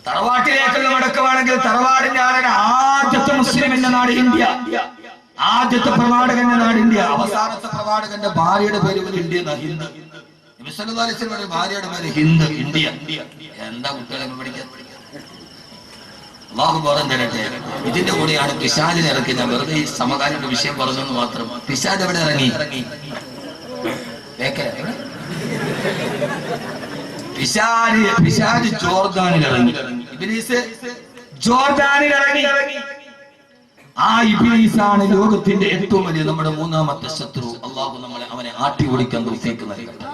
തറവാട്ടിലേക്കുള്ള മടക്കമാണെങ്കിൽ തറവാടിന്റെ ആളുടെ ആദ്യത്തെ മുസ്ലിമിന്റെ നാട് ഇന്ത്യ, ആദ്യത്തെ പ്രവാചകന്റെ നാട് ഇന്ത്യ, അവസാനത്തെ പ്രവാചകന്റെ ഭാര്യയുടെ പേര് ഇന്ത്യ, ഹിന്ദ്. ഭാര്യയുടെ പേര് ഹിന്ദ്, ഇന്ത്യ. എന്താ കുട്ടികളെ പഠിക്കാൻ? അല്ലാഹു ബോധം തരട്ടെ. ഇതിന്റെ കൂടെയാണ് പിശാചിനെ ഇറക്കി. ഞാൻ വെറുതെ ഈ സമകാലിക വിഷയം പറഞ്ഞെന്ന് മാത്രം. പിശാച് എവിടെ ഇറങ്ങി? പിശാച് ജോർദാനിൽ ഇറങ്ങി. ഇബ്ലീസ് ജോർദാനിൽ ഇറങ്ങി. ആ ഇബ്ലീസാണ് ലോകത്തിന്റെ ഏറ്റവും വലിയ നമ്മുടെ മൂന്നാമത്തെ ശത്രു. അല്ലാഹു അവനെ ആട്ടി ഓടിക്കാൻ തൗഫീഖ് നൽകട്ടെ.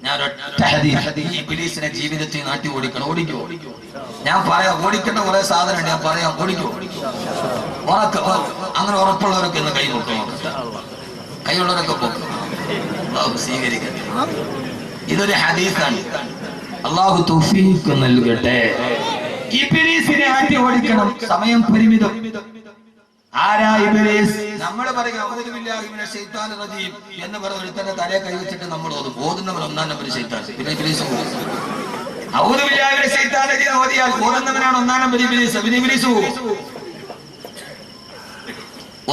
ഞാൻ ഒറ്റ ഹദീസ്, ഇബ്ലീസിനെ ജീവിതത്തിൽ നാട്ടി ഓടിക്കണം. ഓടിക്കോ? ഞാൻ പറയാം, ഓടിക്കേണ്ട കുറെ സാധനം ഞാൻ പറയാം. ഓടിക്കോ? അങ്ങനെ ഉറപ്പുള്ളവരൊക്കെ ഒന്ന് കൈ പൊക്കി നോക്കട്ടെ. കൈയുള്ളവരൊക്കെ പൊക്കും. അല്ലാഹു സ്വീകരിക്കട്ടെ. ഇതൊരു ഹദീസാണ്. അല്ലാഹു തൗഫീഖ് നൽകട്ടെ. ഇബ്ലീസിനെ ആട്ടി ഓടിക്കണം. സമയം പരിമിതം. ആരാ ഇബ്ലീസ്? നമ്മൾ പറയുക ഔദു ബില്ലാഹി മിനശ് ശൈത്താനിർ റജീം എന്ന് പറഞ്ഞ ഒരുത്തന്റെ തലയെ കൈവച്ചിട്ട് നമ്മൾ ഓതുന്നവൻ ഒന്നാം നമ്പർ ശൈത്താൻ. പിന്നെ ഇബ്ലീസ് ഔദു ബില്ലാഹി മിനശ് ശൈത്താനിർ റജീം ഓതിയാൽ ഓതുന്നവനാണ് ഒന്നാം നമ്പർ ഇബ്ലീസ്. പിന്നെ ഇബ്ലീസ്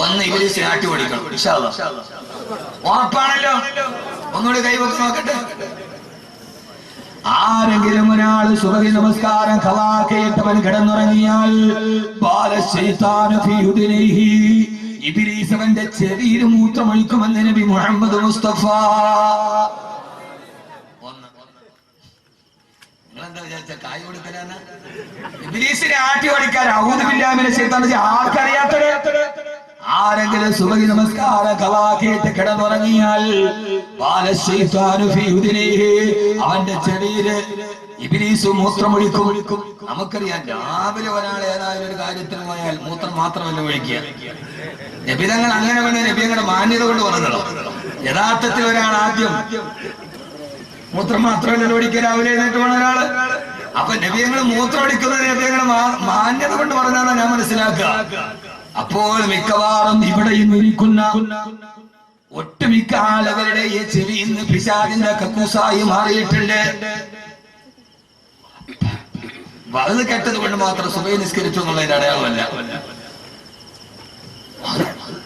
ഒന്ന് ഇബ്ലീസിനെ ആട്ടി ഓടിക്കണം. ഇൻഷാ അല്ലാഹ്. ഉറപ്പാണല്ലോ? ഒന്നുകൂടി കൈവച്ച് നോക്കട്ടെ. ആരെങ്കിലും ഒരാൾ സുബഹി നമസ്കാരം ഖലാഖിട്ടവൻ കിടന്നുറങ്ങിയാൽ ഇബ്ലീസ് അവന്റെ ചെവിയിൽ മൂത്രമൊഴിക്കുമെന്ന് നബി മുഹമ്മദ് മുസ്തഫ. നിങ്ങളെന്താ വിചാരിച്ച കായ് കൊടുക്കലാണ്? ഇബ്ലീസിനെ ആട്ടി ഓടിക്കാൻ ഔദു ബില്ലാഹി മിനശ് ശൈത്താനിർ റജീം ആർക്കറിയാത്തത്? ആരെങ്കിലും സുബഹി നമസ്കാരം ഖലാഖിട്ട് കിടന്നുറങ്ങിയാൽ അവന്റെ ചെവിയിൽ ഇബ്ലീസ് മൂത്രമൊഴിക്കും. നമുക്കറിയാം, രാവിലെ ഒരാൾ ഏതായാലും ഒരു കാര്യത്തിന് പോയാൽ മൂത്രം മാത്രമല്ല ഒഴിക്കുക. നബിതങ്ങൾ അങ്ങനെ വേണ്ട, നബിയുടെ മാന്യത കൊണ്ട് പറഞ്ഞല്ലോ. യഥാർത്ഥത്തിൽ ഒരാൾ ആദ്യം മൂത്രം മാത്രമല്ല ഒഴിക്കുക. രാവിലെ എഴുന്നേറ്റ് പോണ ഒരാള്. അപ്പൊ നബിയങ്ങൾ മൂത്രം ഒഴിക്കുന്നത് നബിയങ്ങളുടെ മാന്യത കൊണ്ട് പറഞ്ഞാണ് ഞാൻ മനസ്സിലാക്കുക. അപ്പോൾ മിക്കവാറും ഇവിടെ ഇരിക്കുന്ന ഒട്ടുമിക്ക ആളുകളുടെ ഈ ചെവി ഇന്ന് പിശാചിന്റെ കക്കൂസായി മാറിയിട്ടുണ്ട്. വലത് കെട്ടത് കൊണ്ട് മാത്രം സുബഹി നിസ്കരിച്ചു എന്നുള്ളതിന്റെ അടയാളമല്ല.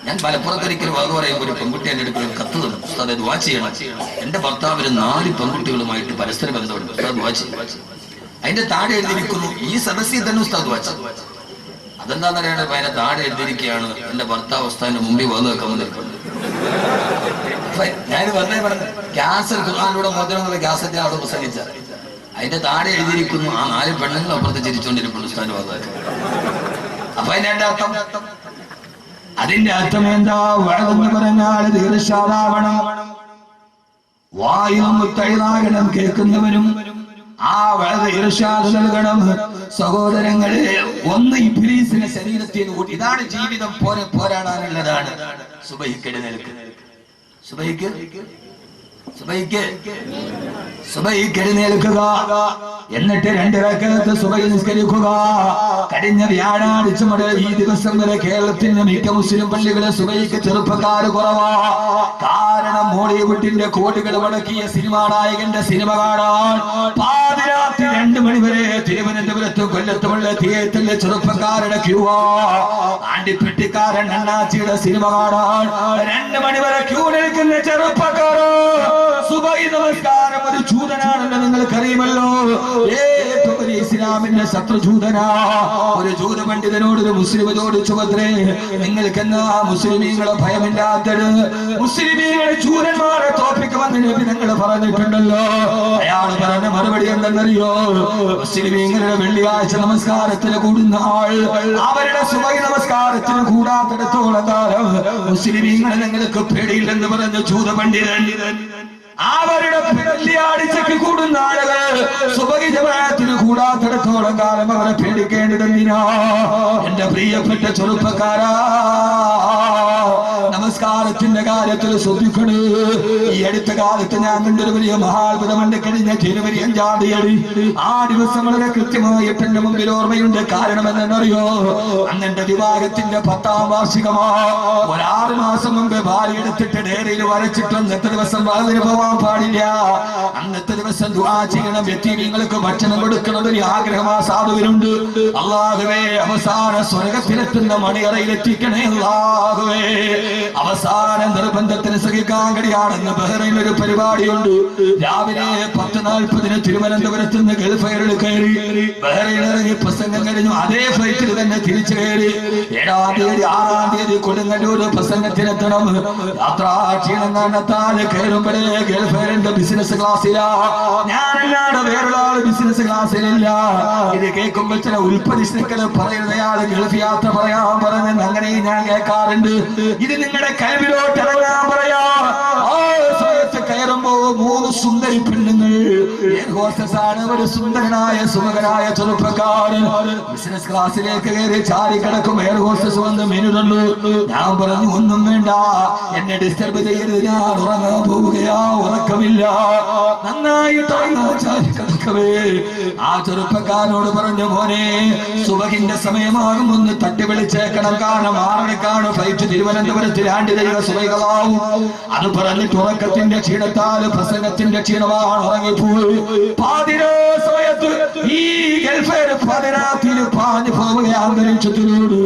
ഞാൻ മലപ്പുറത്തൊരിക്കലും അത് പറയുമ്പോൾ ഒരു പെൺകുട്ടി എന്റെ അടുത്ത് ഒരു കത്ത് തന്നു. ഉസ്താദ് ദുആ ചെയ്യണം. എന്റെ ഭർത്താവിന് 4 പെൺകുട്ടികളുമായിട്ട് പരസ്പര ബന്ധമുണ്ട്. ഉസ്താദ് ദുആ ചെയ്യും. അതിന്റെ താഴെ എഴുതിയിരിക്കുന്നു, ഈ സദസ്സിൽ തന്നെ ഉസ്താദ് ദുആ ചെയ്യും. അതെന്താന്ന് അറിയാണ്ട് അതിനെ താഴെ എഴുതിയിരിക്കുകയാണ്, എന്റെ ഭർത്താവ് ഉസ്താദിന്റെ മുമ്പിൽ വന്നു വെക്കാൻ നിൽക്കുന്നു. ഞാൻ വെറുതെ പറഞ്ഞു, ക്യാൻസർ ഖുർആനിലൂടെ മോചനം ക്യാസറ്റ് അവിടെ പ്രസംഗിച്ച അതിന്റെ താഴെ എഴുതിയിരിക്കുന്നു, ആ 4 പെണ്ണുങ്ങൾ അപ്പുറത്ത് ചിരിച്ചുകൊണ്ടിരിക്കുന്നു ഉസ്താദിന്റെ വന്നു. അപ്പൊ അതിന്റെ അർത്ഥം എന്താ? വഅദെന്ന് പറഞ്ഞാൽ ദീർഘാവണം, വായും മുത്തൈതാകണം, കേൾക്കുന്നവനും ആ വളരെ ഇർശാദ് നൽകണം. സഹോദരങ്ങളെ, ഒന്ന് ഇബ്ലീസിനെ ശരീരത്തിൽ കൂട്ടി. ഇതാണ് ജീവിതം. പോരാടാനുള്ളതാണ്. സുബഹിക്ക് എഴുന്നേൽക്കുക. സുബഹിക്ക് എഴുന്നേൽക്കുക. എന്നിട്ട് 2 റക്അത്ത് സുബഹി നിസ്കരിക്കുക. കഴിഞ്ഞ വ്യാഴാഴ്ച മുതൽ ഈ ദിവസം വരെ കേരളത്തിന്റെ മിക്ക മുസ്ലിം പള്ളികളെ സുബഹിക്ക് ചെറുപ്പക്കാർ കുറവാ. കാരണം ബോളിവുഡിന്റെ കോടികൾ മുടക്കിയ സിനിമാ നായകന്റെ സിനിമ കാണാൻ പാതിരാത്രി 2 മണി വരെ തിരുവനന്തപുരത്ത് കൊല്ലത്തുമുള്ള തിയേറ്ററിലെ ചെറുപ്പക്കാരുടെ ക്യൂവാ. ആണ്ടിപ്പെട്ടിക്കാരൻ അണ്ണാച്ചിയുടെ സിനിമ കാണാൻ 2 മണി വരെ ക്യൂ നിൽക്കുന്ന ചെറുപ്പക്കാരോ. സുബഹി നമസ്കാരം ഒരു ജൂതനാണെന്ന് നിങ്ങൾക്കറിയുമല്ലോ. ഏറ്റവും വലിയ ഇസ്ലാമിന്റെ ശത്രുജൂതനാ. ഒരു ജൂത പണ്ഡിതനോട് ഒരു മുസ്ലിം ചോദിച്ചുവത്രേ, നിങ്ങൾക്കെന്നാ മുസ്ലിമീങ്ങളെ ഭയമില്ലാത്തത്? മുസ്ലിമീങ്ങളെ ജൂതന്മാരെ തോൽപ്പിക്കുമെന്ന് നബി നിങ്ങൾ പറഞ്ഞിട്ടുണ്ടല്ലോ. അയാൾ പറഞ്ഞ മറുപടി എന്തെന്നറിയോ? മുസ്ലിമീങ്ങളുടെ വെള്ളിയാഴ്ച നമസ്കാരത്തിന് കൂടുന്ന ആൾ അവരുടെ സുബഹി നമസ്കാരത്തിന് കൂടാത്തിടത്തോളം കാലം മുസ്ലിമീങ്ങളെ നിങ്ങൾക്ക് പേടിയില്ലെന്ന് പറഞ്ഞ ജൂത പണ്ഡിതൻ. അവരുടെ വെള്ളിയാഴ്ചക്ക് കൂടുന്ന ആളുകൾ സുബഹി ജമാഅത്തിന് കൂടാത്തിടത്തോളം കാലം അവരെ പേടിക്കേണ്ടതെന്തിനാ? എന്റെ പ്രിയപ്പെട്ട ചെറുപ്പക്കാരാ, നമസ്കാരത്തിന്റെ കാര്യത്തിൽ ശ്രദ്ധിക്കണേ. ഈ അടുത്ത കാലത്ത് ഞാൻ കണ്ടൊരു വലിയ മഹാത്ഭുതമുണ്ട്. കഴിഞ്ഞ ജനുവരി 5-ാം തീയതി ആ ദിവസം വളരെ കൃത്യമായിട്ട് എന്റെ മുമ്പിൽ ഓർമ്മയുണ്ട്. കാരണം എന്തെന്നറിയോ? അന്നെന്റെ വിവാഹത്തിന്റെ 10ാം വാർഷികമാ. 6 മാസം മുമ്പ് ഭാര്യ എടുത്തിട്ട് ഡയറിയിൽ വരച്ചിട്ട് എത്ര ദിവസം വാതിന് പോവാ പോകാൻ പാടില്ല. അന്നത്തെ ദിവസം ദുആ ചെയ്യണം. യതീമീങ്ങൾക്ക് ഭക്ഷണം കൊടുക്കണം ഒരു ആഗ്രഹം ആ സാധുവിനുണ്ട്. അല്ലാഹുവേ അവസാന സ്വർഗത്തിലെത്തുന്ന മണിയറയിലെത്തിക്കണേ അല്ലാഹുവേ. അവസാന നിർബന്ധത്തിന് സഹിക്കാൻ കഴിയാണെന്ന് ബഹ്റൈനിൽ ഒരു പരിപാടിയുണ്ട്. രാവിലെ 10:40 തിരുവനന്തപുരത്ത് നിന്ന് ഗൾഫ് എയറിൽ കയറി ബഹ്റൈനിൽ ഇറങ്ങി പ്രസംഗം കഴിഞ്ഞു. അതേ ഫ്ലൈറ്റിൽ തന്നെ തിരിച്ചു കയറി 7-ാം തീയതി 6-ാം തീയതി കൊടുങ്ങല്ലൂർ പ്രസംഗത്തിനെത്തണം. യാത്രാ ക്ഷീണം കണ്ടെത്താൻ കയറുമ്പോഴേ ഗൾഫ് എയറിന്റെ ബിസിനസ് ക്ലാസ്സിലാ. ഞാനല്ലാതെ വേറൊരാള് ബിസിനസ് ക്ലാസ്സിലില്ല. ഇത് കേൾക്കുമ്പോൾ ചില ഉൽപ്പതിഷ്ണുക്കൾ പറയുന്നയാള് ഗൾഫ് യാത്ര പറയാൻ പറഞ്ഞെന്ന് അങ്ങനെ ഞാൻ കേൾക്കാറുണ്ട്. ഇത് നിങ്ങളുടെ കൽവിലോട്ട് ഇറങ്ങാൻ പറയാ. ആ സമയത്ത് കയറുമ്പോ 3 സുന്ദരി പെണ്ണുങ്ങൾ ഹോസ്റ്റസാണ്. ഒരു സുന്ദരനായ സുമുഖനായ ചെറുപ്പക്കാരൻ ബിസിനസ് ക്ലാസ്സിലേക്ക് കയറി ചാരി കിടക്കും. എയർ ഹോസ്റ്റസ് വന്ന് മെനു തന്നു. ഞാൻ പറഞ്ഞു ഒന്നും വേണ്ട, എന്നെ ഡിസ്റ്റർബ് ചെയ്യരുത്, ഞാൻ ഉറങ്ങാൻ പോവുകയാ, ഉറക്കമില്ല. നന്നായിട്ട് ചാരി കിടക്കവേ ആ ചെറുപ്പക്കാരനോട് പറഞ്ഞു മോനെ സുബഹിന്റെ സമയമാകും ഒന്ന് തട്ടി വിളിച്ചേക്കണം, കാരണം 6:00 ഫ്ലൈറ്റ് തിരുവനന്തപുരത്ത് ലാൻഡ് ചെയ്യുക, സുബഹികളാവും. അത് പറഞ്ഞിട്ട് ഉറക്കത്തിന്റെ ക്ഷീണത്താൽ പ്രസംഗത്തിന്റെ ക്ഷീണമാണ് ഉറങ്ങിപ്പോയി. പാതിരാ സമയത്ത് ഈ ഗൾഫേർ പാതിരാത്തിൽ പാഞ്ഞു പോവുക അന്തരീക്ഷത്തിനോട്.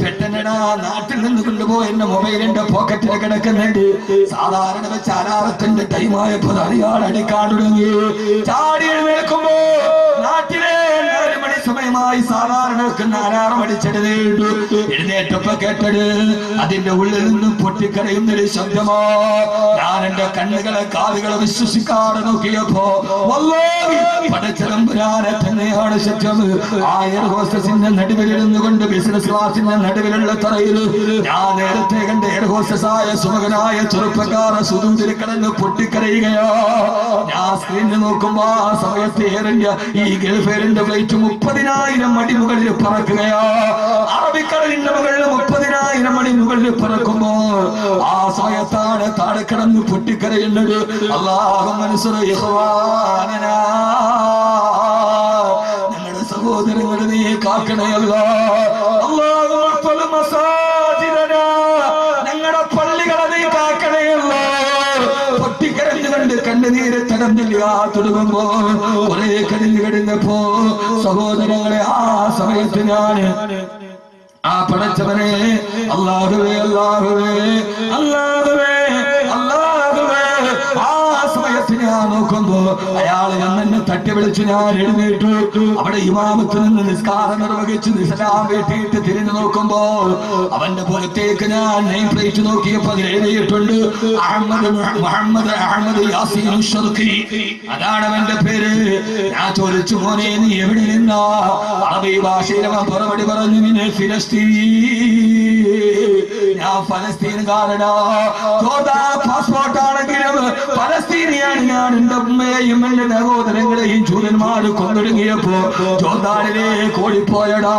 പെട്ടെന്നടാ നാട്ടിൽ നിന്ന് കൊണ്ടുപോയി എന്റെ മൊബൈലിന്റെ പോക്കറ്റിൽ കിടക്കുന്നുണ്ട്. സാധാരണ വെച്ച് അലാറത്തിന്റെ ടൈമായപ്പോൾ അയാൾ അടിക്കാൻ തുടങ്ങി. ചാടി എഴുന്നേൽക്കുമ്പോ നാട്ടിലെ 4 മണി സമയമായി സാധാരണ അലാറം അടിച്ചെടുത്തു. എഴുന്നേറ്റപ്പോ കേട്ടത് അതിന്റെ ഉള്ളിൽ നിന്നും പൊട്ടിക്കരയുന്നൊരു ശബ്ദമോ. ഞാൻ എന്റെ കണ്ണുകളെ കാതുകളെ വിശ്വസിക്കാതെ നോക്കിയപ്പോ പടച്ചതമ്പുരാനെ തന്നെയാണ് സത്യം. ആ എയർ ഹോസ്റ്റസിന്റെ നടുവിലിരുന്നു കൊണ്ട് ബിസിനസ് ക്ലാസിന്റെ നടുവിലുള്ള തറയിൽ ഞാൻ നേരത്തെ കണ്ട എയർ ഹോസ്റ്റസായ സുമകനായ ചെറുപ്പക്കാര സുദൂതിൽ കിടന്ന് പൊട്ടിക്കരയുകയോ. ഞാൻ സ്ക്രീനിൽ നോക്കുമ്പോ ആ സമയത്ത് എയർ ഇന്ത്യ ഈ ഗൾഫ് എയറിന്റെ ഫ്ലൈറ്റ് 30,000 അടി മുകളിൽ പറക്കുകയോ. അറബിക്കടലിന്റെ മുകളിൽ 30,000 അടി മുകളിൽ പറക്കുമ്പോ ആ സമയത്താണ് താഴെ കിടന്ന് പൊട്ടിക്കരയുന്നത്. അല്ലാഹു മൻസുർ ഇഖ്വാനനാ, ഞങ്ങളുടെ സഹോദരങ്ങളെ നീ കാക്കണേ അല്ലാഹ്. അല്ലാഹു മഖ്ഫൽ മസാജിദനാ, ഞങ്ങളുടെ പള്ളികളെ നീ കാക്കണേ അല്ലാഹ്. പൊട്ടിക്കരഞ്ഞുകൊണ്ട് കണ്ണുനീര് തടഞ്ഞില്ല തുടങ്ങുമ്പോ കുറെ കരഞ്ഞു കിടന്നപ്പോ സഹോദരങ്ങളെ ആ സമയത്ത് ഞാന് ആ പടച്ചവനെ അല്ലാഹുവേ അല്ലാഹുവേ അല്ലാഹുവേ അല്ലാഹുവേ ആ സമയത്ത് ഞാൻ നോക്കുമ്പോ അയാൾ എന്നെ തട്ടി വിളിച്ചു. ഞാൻ എഴുന്നേറ്റു. അവിടെ ഇമാമത്ത് നിന്ന് നിസ്കാരം നിർവഹിച്ച് നിസ്ലാം വീട്ടിയിട്ട് തിരിഞ്ഞു നോക്കുമ്പോ അവന്റെ പുറത്തേക്ക് ഞാൻ നെയിം പ്ലേറ്റ് നോക്കിയപ്പോ അതിൽ എഴുതിയിട്ടുണ്ട് മുഹമ്മദ് അഹമ്മദ് യാസീൻ ഷർഖി, അതാണ് അവന്റെ പേര്. ഞാൻ ചോദിച്ചു മോനെ നീ എവിടെ നിന്നാ? അറബി ഭാഷയിൽ അവൻ മറുപടി പറഞ്ഞു നിന്നെ ഫിലസ്തീൻ, ഞാൻ ഫലസ്തീൻകാരനാ. പാസ്പോർട്ട് ആണെങ്കിലും ഫലസ്തീനിയാണ് ഞാൻ. എന്റെ ഉമ്മയെയും എന്റെ സഹോദരങ്ങളെയും ജൂതന്മാര് കൊന്നൊടുങ്ങിയപ്പോ ജോർദാനിലേക്ക് ഓടിപ്പോയടാ.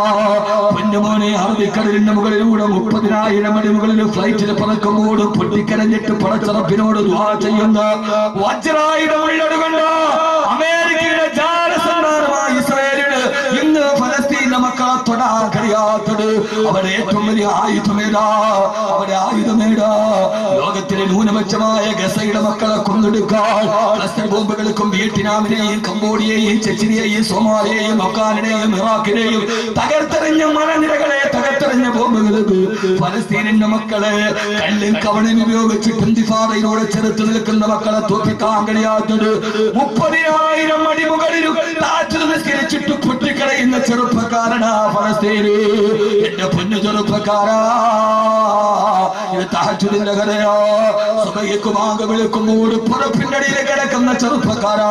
പൊന്നുമോനെ അറബിക്കടലിന്റെ മുകളിലൂടെ 30,000 അടി മുകളിൽ ഫ്ലൈറ്റിൽ പറക്കുമ്പോൾ പൊട്ടിക്കരഞ്ഞിട്ട് പടച്ചറപ്പിനോട് ദുആ ചെയ്യുന്ന വജ്രായുധമുള്ളത് കൊണ്ട് അമേരിക്കയുടെ ജാലസന്ധാനമായ ഇസ്രായേലിന് ഇന്ന് ഫലസ്തീനിലെ മക്കളെ തൊടാൻ കഴിയാത്തത്. അവിടെ ഏറ്റവും വലിയ ആയുധമേടാ, അവിടെ ആയുധമേടാ. ലോകത്തിലെ ന്യൂനപക്ഷമായ ഗസയുടെ മക്കളെ കൊന്നെടുക്കാൻ ക്ലസ്റ്റർ ബോംബുകൾക്കും വിയറ്റ്നാമിനെയും കംബോഡിയയെയും ചെച്ചിനെയും സോമാലിയെയും അഫ്ഗാനിനെയും ഇറാഖിനെയും തകർത്തെറിഞ്ഞ മലനിരകളെ തകർത്തെറിഞ്ഞ ബോംബുകൾക്ക് ഫലസ്തീനിന്റെ മക്കളെ കല്ലും കവണയും ഉപയോഗിച്ച് ഇന്തിഫാദയിലൂടെ ചെറുത്ത് നിൽക്കുന്ന മക്കളെ തോൽപ്പിക്കാൻ കഴിയാത്തത്. 30,000 അടി മുകളിലും താഴ്ച നിസ്കരിച്ചിട്ട് പൊട്ടിക്കളയുന്ന ചെറുപ്പക്കാരനാ ഫലസ്തീന്. എന്റെ പൊന്നു ചെറുപ്പക്കാരാ, ഇത് തഹജ്ജുദിന്റെ കഥയോ. സുബഹിക്ക് വാങ്ങ് വിളിക്കുമ്പോൾ പുറപ്പിന്റെ അടിയിൽ കിടക്കുന്ന ചെറുപ്പക്കാരാ,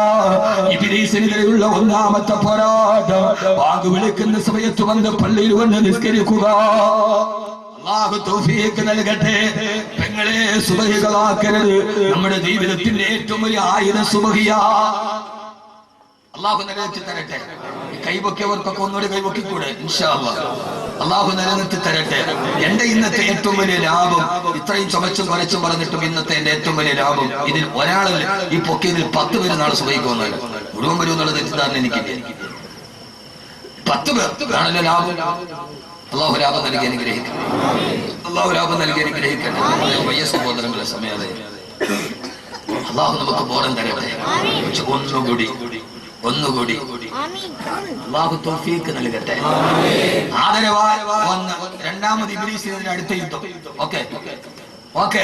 ഇബ്ലീസിനെതിരെയുള്ള 1ാമത്തെ പോരാട്ടം. വാങ്ങ് വിളിക്കുന്ന സമയത്ത് വന്ന് പള്ളിയിൽ വന്ന് നിസ്കരിക്കുക. അല്ലാഹു തൗഫീഖ് നൽകട്ടെ. പെങ്ങളെ സുബഹികളാക്കരുത്. നമ്മുടെ ജീവിതത്തിന്റെ ഏറ്റവും വലിയ ആയുധം സുബഹിയാ. അല്ലാഹു നിലനിർത്തി തരട്ടെ. കൈവക്കിയവർക്കൊക്കെ ഒന്നുകൂടി കൈവക്കിക്കൂടെ ഇൻഷാ അല്ലാഹ്. അല്ലാഹു നിലനിർത്തി തരട്ടെ. എന്റെ ഇന്നത്തെ ഏറ്റവും വലിയ ലാഭം, ഇത്രയും ചുമച്ചും കുറച്ചും പറഞ്ഞിട്ടും ഇന്നത്തെ എന്റെ ഏറ്റവും വലിയ ലാഭം, ഇതിൽ ഒരാളല്ല ഈ പൊക്കിയതിൽ 10 പേര് നാളെ സുബഹിക്കുമെന്നല്ല, മുഴുവൻ വരും എന്നുള്ള തെറ്റിദ്ധാരണ എനിക്കില്ല. 10 പേർ ആണല്ലോ ലാഭം. അല്ലാഹു ലാഭം നൽകി അനുഗ്രഹിക്കട്ടെ. അല്ലാഹു ലാഭം നൽകി അനുഗ്രഹിക്കട്ടെ. വയ്യ സഹോദരങ്ങളെ സമയാതെ അള്ളാഹു നമുക്ക് ബോധം തരട്ടെ. ഒന്നുകൂടി അള്ളാഹു തൗഫീഖ് നൽകട്ടെ. ആദരവായ രണ്ടാമത് ഇബ്ലീസിന്റെ അടുത്ത യുദ്ധം. ഓക്കെ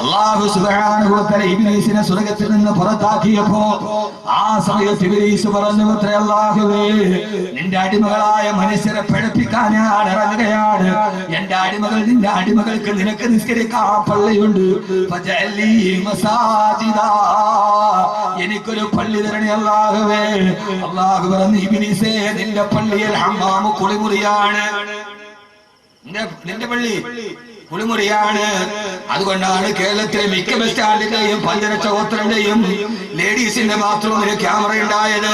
അല്ലാഹു സുബ്ഹാനഹു വ തആല ഇബ്ലീസിനെ സ്വർഗ്ഗത്തിൽ നിന്ന് പുറത്താക്കിയപ്പോ ആ സമയത്ത് ഇബ്ലീസ് പറഞ്ഞു, അല്ലാഹുവേ, നിന്റെ അടിമകളായ മനുഷ്യരെ പഠിപ്പിക്കാൻ ഞാൻ ഇറങ്ങുകയാണ്. എന്റെ അടിമകൾ, നിന്റെ അടിമകൾക്ക് നിനക്ക് നിസ്കരിക്കാൻ പള്ളിയുണ്ട്. ഫജഅലി മസാജിദാ, എനിക്കൊരു പള്ളി തരണേ അല്ലാഹുവേ. അല്ലാഹു പറഞ്ഞു, ഇബ്ലീസേ, നിന്റെ പള്ളിയിൽ ഹമ്മാമു കുളിമുറിയാണ്. നിന്റെ പള്ളി കുളിമുറിയാണ്. അതുകൊണ്ടാണ് കേരളത്തിലെ മിക്ക ബസ് സ്റ്റാൻഡിന്റെയും പഞ്ചരക്ഷ ഹോട്ടലിന്റെയും ലേഡീസിന്റെ ബാത്റൂമിൽ ക്യാമറ ഉണ്ടായത്.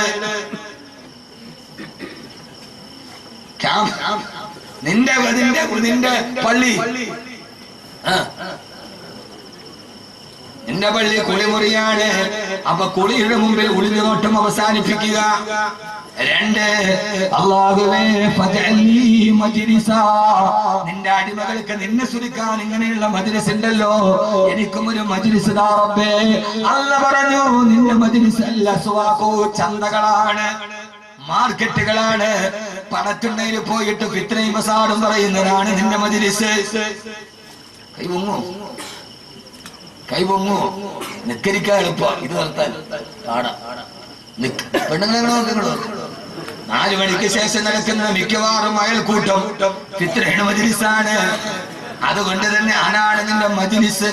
നിന്റെ പള്ളി, നിന്റെ പള്ളി കുളിമുറിയാണ്. അപ്പൊ കുളിയുടെ മുമ്പിൽ ഒളിഞ്ഞോട്ടം അവസാനിപ്പിക്കുക. 2, അല്ലാഹുവേ, ഫജഅലി മജ്ലിസാ, നിന്റെ അടിമകൾക്ക് നിന്നെ സ്തുതിക്കാൻ ഇങ്ങനെയുള്ള മജ്ലിസ് ഉണ്ടല്ലോ, എനിക്കും ഒരു മജ്ലിസ് താ റബ്ബേ. അല്ലാഹു പറഞ്ഞു, നിന്റെ മജ്ലിസ് അല്ല സുവാഖു, ചന്തകളാണ്, മാർക്കറ്റുകളാണ്. പണത്തുണ്ടയിൽ പോയിട്ട് ഫിത്നയും ഫസാദും പറയുന്നതാണ് നിന്റെ മജ്ലിസ്. കൈപൊങ്ങോ നിക്കരിക്കാൻ എളുപ്പം. ഇത് നിർത്താൻ പെണ്ണുങ്ങളെ 4 മണിക്ക് ശേഷം നടക്കുന്ന മിക്കവാറും അയൽക്കൂട്ടം ഫിത്നയുടെ മജ്ലിസാണ്. അതുകൊണ്ട് തന്നെ ആനാണ് നിന്റെ മജ്ലിസ്.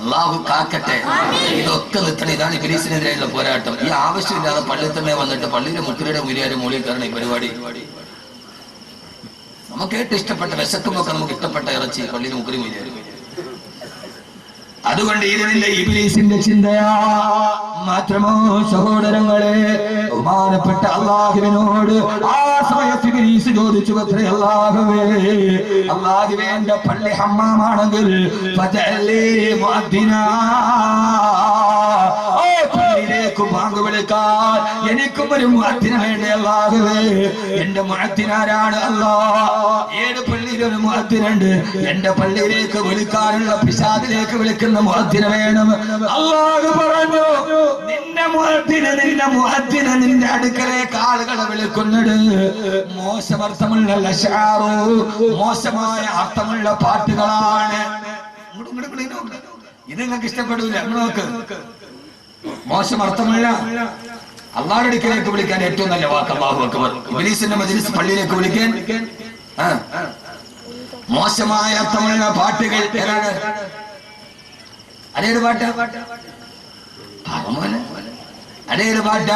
അല്ലാഹു കാക്കട്ടെ. ഇതൊക്കെ നിർത്തണം. ഇതാണ് ഇബ്ലീസിനെതിരെയുള്ള പോരാട്ടം. ഈ ആവശ്യമില്ലാതെ പള്ളിയിൽ തന്നെ വന്നിട്ട് പള്ളിയിലെ മുക്കുരയുടെ മുരിയാരുടെ മൂളിൽ കയറണം ഈ പരിപാടി. നമുക്ക് ഏറ്റവും ഇഷ്ടപ്പെട്ട വിശക്കുമ്പൊക്കെ നമുക്ക് ഇഷ്ടപ്പെട്ട ഇറച്ചി പള്ളിയിലെ മുക്കുരി മുരിയാരും. അതുകൊണ്ട് ഇത് നിന്റെ ഇബ്ലീസിന്റെ ചിന്തയാ മാത്രമോ സഹോദരങ്ങളെ. ബഹുമാനപ്പെട്ട അല്ലാഹുവിനോട് ആ സമയത്ത് ഇബ്ലീസ് ചോദിച്ചു, അല്ലാഹുവേ, എന്റെ പള്ളി ഹമ്മാമാണെങ്കിൽ ഫജഅലി മുഅദ്ദിനാ, പള്ളിയിലേക്ക് ബാങ്ക് വിളിക്കാൻ എനിക്കും ഒരു മുഅദ്ദിന വേണ്ടേ അല്ലാഹുവേ. എന്റെ മുഅദ്ദിനാരാണ് അല്ലാഹ്? 7 പള്ളിയിലൊരു മുഅദ്ദിനുണ്ട്. എന്റെ പള്ളിയിലേക്ക് വിളിക്കാനുള്ള പിശാചിലേക്ക് വിളിക്കുന്ന മുഅദ്ദിന വേണം. അല്ലാഹു പറഞ്ഞു, നിന്റെ മുഅദ്ദിന നിന്റെ അടുക്കലേക്ക് ആളുകളെ വിളിക്കുന്നത് മോശമർത്ഥമുള്ള ലശാറു, മോശമായ അർത്ഥമുള്ള പാട്ടുകളാണ്. ഇത് നിങ്ങൾക്ക് ഇഷ്ടപ്പെടൂല. നോക്ക്, മോശം അർത്ഥമുള്ള അള്ളാഹുവിന്റെ അടുക്കലേക്ക് വിളിക്കാൻ ഏറ്റവും നല്ല വാക്ക് അല്ലാഹു അക്ബർ. ഇബ്ലീസിന്റെ മജ്ലിസ് പള്ളിയിലേക്ക് വിളിക്കാൻ മോശമായ അർത്ഥമുള്ള പാട്ടുകൾ ഏതാണ്? അതേത് പാട്ട? അതേത് പാട്ട?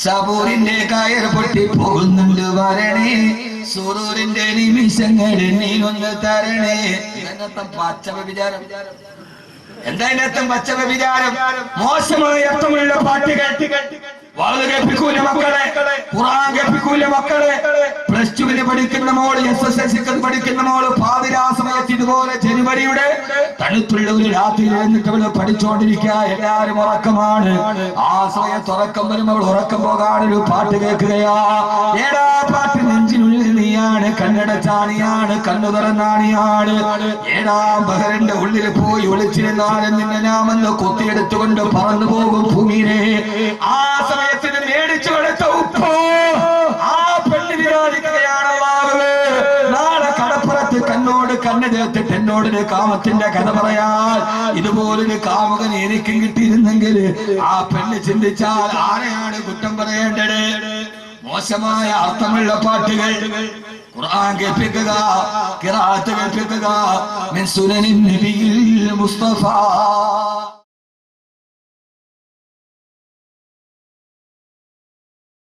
സബൂറിന്റെ കയർ പൊട്ടി പോകുന്നുണ്ട് വരണേ, സുറൂറിന്റെ നിമിഷങ്ങൾ നീനൊന്ന് തരണേ. ഇതിനർത്ഥം പച്ചവ വിചാരം. എന്താ ഇതിനർത്ഥം? പച്ചവ വിചാരം. മോശമായ അർത്ഥമുള്ള പാട്ടുകൾ. വാള് കേൾപ്പിക്കൂല മക്കളെ, ഖുർആൻ കേൾപ്പിക്കൂല മക്കളെ. +2 പഠിക്കുന്ന മോള്, SSLC പഠിക്കുന്ന മോള് പാതിരാ സമയത്ത് ഇതുപോലെ ജനുവരിയുടെ തണുത്തുള്ള ഒരു രാത്രിയിൽ എന്നിട്ട് അവള് പഠിച്ചോണ്ടിരിക്കുക. എല്ലാരും ഉറക്കമാണ്. ആ സമയത്ത് ഉറക്കം വരുമ്പോൾ അവൾ ഉറക്കം പോകാനൊരു പാട്ട് കേൾക്കുകയാ. ഏടാ പാട്ട്? നെഞ്ചിനുള്ളിൽ നീയാണ്, കണ്ണടച്ചാണിയാണ്, കണ്ണു തുറന്നാണിയാണ്. 7-ാം ബഹറിന്റെ ഉള്ളിൽ പോയി ഒളിച്ചിരുന്നാലും നിന്നെ നാമെന്ന് കൊത്തിയെടുത്തുകൊണ്ട് പറന്നു പോകും ഭൂമിയിലെ. ആ സമയത്തിന് മേടിച്ചു കൊടുത്ത ഉപ്പോ ആ പെണ്ണ് വിരോധിക്കുകയാണ്. നാളെ കടപ്പുറത്ത് കണ്ണോട് കണ്ണ് ചേർത്തിട്ട് എന്നോടൊരു കാമത്തിന്റെ കഥ പറയാൻ ഇതുപോലൊരു കാമുകൻ എനിക്കും കിട്ടിയിരുന്നെങ്കിൽ ആ പെണ്ണ് ചിന്തിച്ചാൽ ആരെയാണ് കുറ്റം പറയേണ്ടത്? മോശമായ അർത്ഥമുള്ള പാട്ടുകൾ. ഖുർആൻ കേൾപ്പിക്കുക, ഖിറാഅത്ത് കേൾപ്പിക്കുക. മിൻ സുനനിൻ നബിയിൽ മുസ്തഫ.